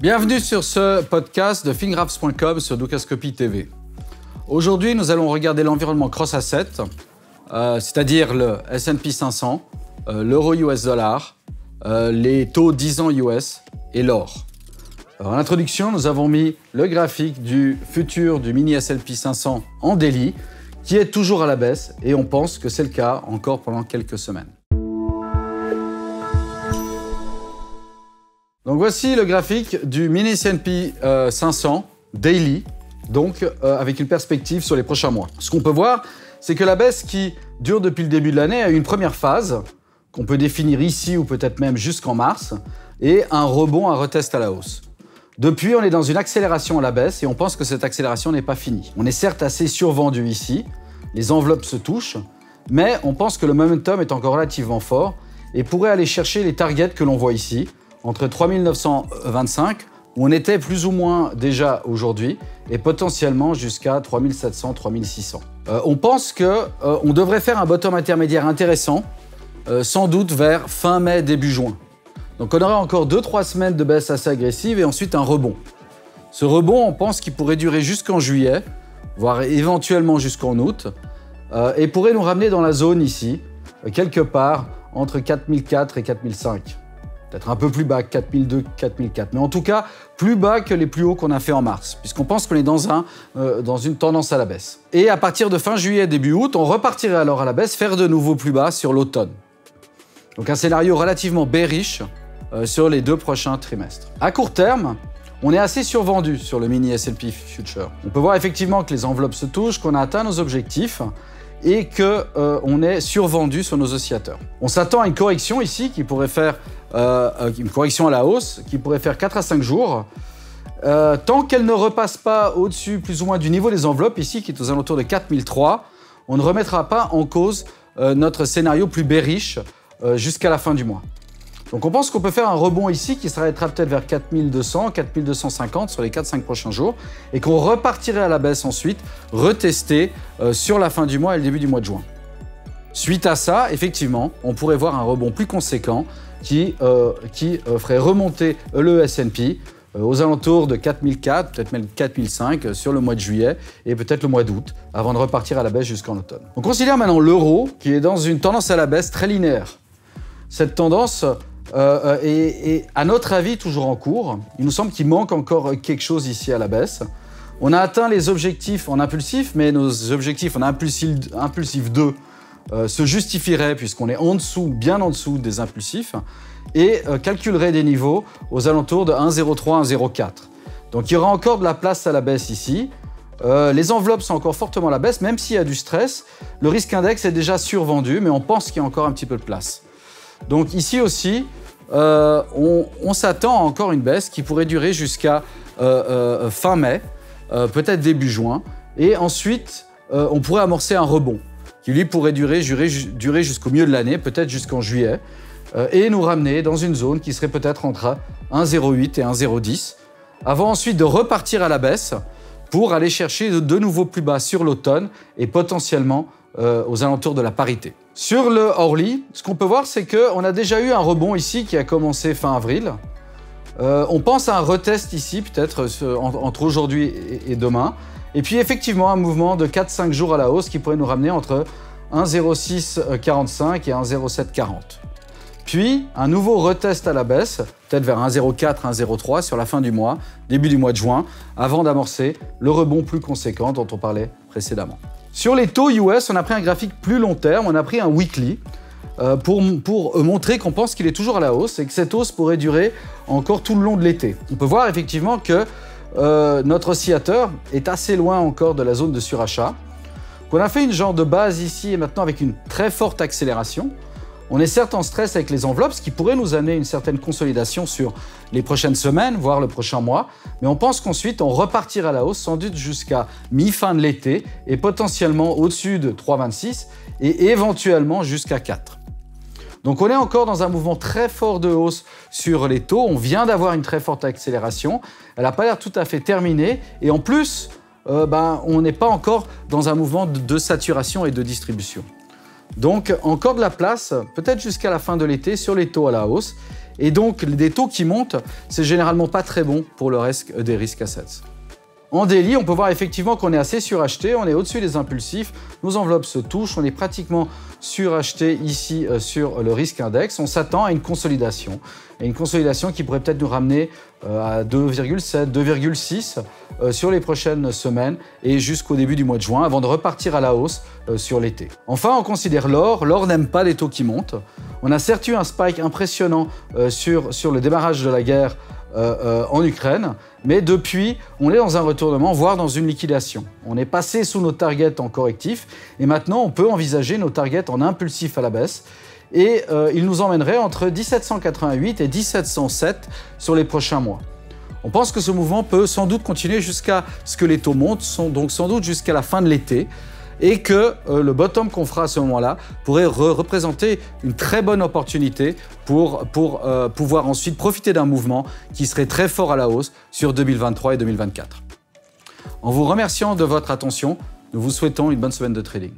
Bienvenue sur ce podcast de fingraphs.com sur Dukascopy TV. Aujourd'hui, nous allons regarder l'environnement cross-asset, c'est-à-dire le S&P 500, l'euro US dollar, les taux 10 ans US et l'or. En introduction, nous avons mis le graphique du futur du mini S&P 500 en daily, qui est toujours à la baisse, et on pense que c'est le cas encore pendant quelques semaines. Donc voici le graphique du mini S&P 500 daily, donc avec une perspective sur les prochains mois. Ce qu'on peut voir, c'est que la baisse qui dure depuis le début de l'année a eu une première phase, qu'on peut définir ici ou peut-être même jusqu'en mars, et un rebond, un retest à la hausse. Depuis, on est dans une accélération à la baisse et on pense que cette accélération n'est pas finie. On est certes assez survendu ici, les enveloppes se touchent, mais on pense que le momentum est encore relativement fort et pourrait aller chercher les targets que l'on voit ici, entre 3925, où on était plus ou moins déjà aujourd'hui, et potentiellement jusqu'à 3700, 3600. On pense qu'on devrait faire un bottom intermédiaire intéressant, sans doute vers fin mai, début juin. Donc on aurait encore 2-3 semaines de baisse assez agressive et ensuite un rebond. Ce rebond, on pense qu'il pourrait durer jusqu'en juillet, voire éventuellement jusqu'en août, et pourrait nous ramener dans la zone ici, quelque part entre 4004 et 4005. Peut-être un peu plus bas que 4002, 4004, mais en tout cas plus bas que les plus hauts qu'on a fait en mars, puisqu'on pense qu'on est dans une tendance à la baisse. Et à partir de fin juillet, début août, on repartirait alors à la baisse, faire de nouveau plus bas sur l'automne. Donc un scénario relativement bearish sur les 2 prochains trimestres. À court terme, on est assez survendu sur le mini S&P Future. On peut voir effectivement que les enveloppes se touchent, qu'on a atteint nos objectifs et qu'on est survendu sur nos oscillateurs. On s'attend à une correction ici qui pourrait faire une correction à la hausse qui pourrait faire 4 à 5 jours. Tant qu'elle ne repasse pas au-dessus plus ou moins du niveau des enveloppes ici qui est aux alentours de 4003, on ne remettra pas en cause notre scénario plus bearish jusqu'à la fin du mois. Donc on pense qu'on peut faire un rebond ici qui s'arrêtera peut-être vers 4200, 4250 sur les 4-5 prochains jours et qu'on repartirait à la baisse ensuite, retester sur la fin du mois et le début du mois de juin. Suite à ça, effectivement, on pourrait voir un rebond plus conséquent qui ferait remonter le S&P aux alentours de 4004, peut-être même 4005 sur le mois de juillet et peut-être le mois d'août, avant de repartir à la baisse jusqu'en automne. On considère maintenant l'euro qui est dans une tendance à la baisse très linéaire. Cette tendance est, à notre avis, toujours en cours. Il nous semble qu'il manque encore quelque chose ici à la baisse. On a atteint les objectifs en impulsif, mais nos objectifs en impulsif 2 se justifieraient puisqu'on est en dessous, bien en dessous des impulsifs et calculerait des niveaux aux alentours de 1,03, 1,04. Donc il y aura encore de la place à la baisse ici. Les enveloppes sont encore fortement à la baisse, même s'il y a du stress. Le risque index est déjà survendu, mais on pense qu'il y a encore un petit peu de place. Donc ici aussi, on s'attend à encore une baisse qui pourrait durer jusqu'à fin mai, peut-être début juin. Et ensuite, on pourrait amorcer un rebond qui lui pourrait durer jusqu'au milieu de l'année, peut-être jusqu'en juillet, et nous ramener dans une zone qui serait peut-être entre 1,08 et 1,010, avant ensuite de repartir à la baisse pour aller chercher de nouveau plus bas sur l'automne et potentiellement aux alentours de la parité. Sur le hourly, ce qu'on peut voir, c'est qu'on a déjà eu un rebond ici qui a commencé fin avril. On pense à un retest ici, peut-être entre aujourd'hui et demain. Et puis effectivement, un mouvement de 4-5 jours à la hausse qui pourrait nous ramener entre 1,0645 et 1,0740. Puis, un nouveau retest à la baisse, peut-être vers 1,04, 1,03 sur la fin du mois, début du mois de juin, avant d'amorcer le rebond plus conséquent dont on parlait précédemment. Sur les taux US, on a pris un graphique plus long terme, on a pris un weekly pour montrer qu'on pense qu'il est toujours à la hausse et que cette hausse pourrait durer encore tout le long de l'été. On peut voir effectivement que notre oscillateur est assez loin encore de la zone de surachat, qu'on a fait une genre de base ici et maintenant avec une très forte accélération. On est certes en stress avec les enveloppes, ce qui pourrait nous amener une certaine consolidation sur les prochaines semaines, voire le prochain mois. Mais on pense qu'ensuite, on repartira à la hausse, sans doute jusqu'à mi-fin de l'été et potentiellement au-dessus de 3,26 et éventuellement jusqu'à 4. Donc on est encore dans un mouvement très fort de hausse sur les taux. On vient d'avoir une très forte accélération. Elle n'a pas l'air tout à fait terminée. Et en plus, on n'est pas encore dans un mouvement de saturation et de distribution. Donc encore de la place, peut-être jusqu'à la fin de l'été, sur les taux à la hausse. Et donc, des taux qui montent, c'est généralement pas très bon pour le reste des risk assets. En daily, on peut voir effectivement qu'on est assez suracheté, on est au-dessus des impulsifs, nos enveloppes se touchent, on est pratiquement suracheté ici sur le risque index. On s'attend à une consolidation, qui pourrait peut-être nous ramener à 2,7, 2,6 sur les prochaines semaines et jusqu'au début du mois de juin avant de repartir à la hausse sur l'été. Enfin, on considère l'or. L'or n'aime pas les taux qui montent. On a certes eu un spike impressionnant sur le démarrage de la guerre en Ukraine, mais depuis, on est dans un retournement, voire dans une liquidation. On est passé sous nos targets en correctif, et maintenant, on peut envisager nos targets en impulsif à la baisse, et il nous emmènerait entre 1788 et 1707 sur les prochains mois. On pense que ce mouvement peut sans doute continuer jusqu'à ce que les taux montent, donc sans doute jusqu'à la fin de l'été, et que le bottom qu'on fera à ce moment-là pourrait représenter une très bonne opportunité pour pouvoir ensuite profiter d'un mouvement qui serait très fort à la hausse sur 2023 et 2024. En vous remerciant de votre attention, nous vous souhaitons une bonne semaine de trading.